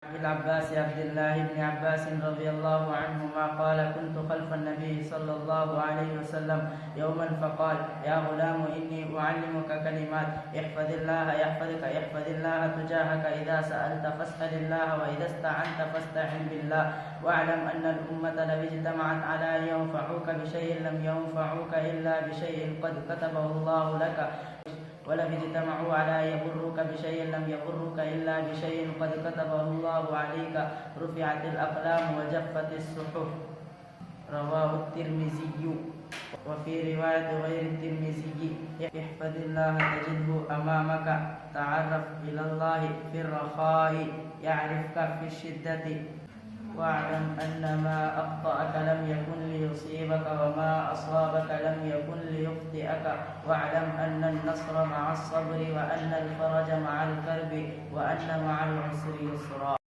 أبي العباس عبد الله بن عباس رضي الله عنهما قال: كنت خلف النبي صلى الله عليه وسلم يوما فقال: يا غلام إني أعلمك كلمات احفظ الله يحفظك، احفظ الله تجاهك، إذا سألت فاسأل الله، وإذا استعنت فاستعن بالله، واعلم أن الأمة لو اجتمعت على أن ينفعوك بشيء لم ينفعوك إلا بشيء قد كتبه الله لك، ولو اجتمعوا على أن يضروك بشيء لم يضروك إلا بشيء قد كتبه الله عليك، رفعت الأقلام وجفت الصحف. رواه الترمذي. وفي رواية غير الترمذي: احفظ الله تجده أمامك، تعرف إلى الله في الرخاء يعرفك في الشدة، واعلم أن ما أخطأك لم يكن ليصيبك، وما أصابك لم يكن ليخطئك، واعلم أن النصر مع الصبر، وأن الفرج مع الكرب، وأن مع العسر يسرا.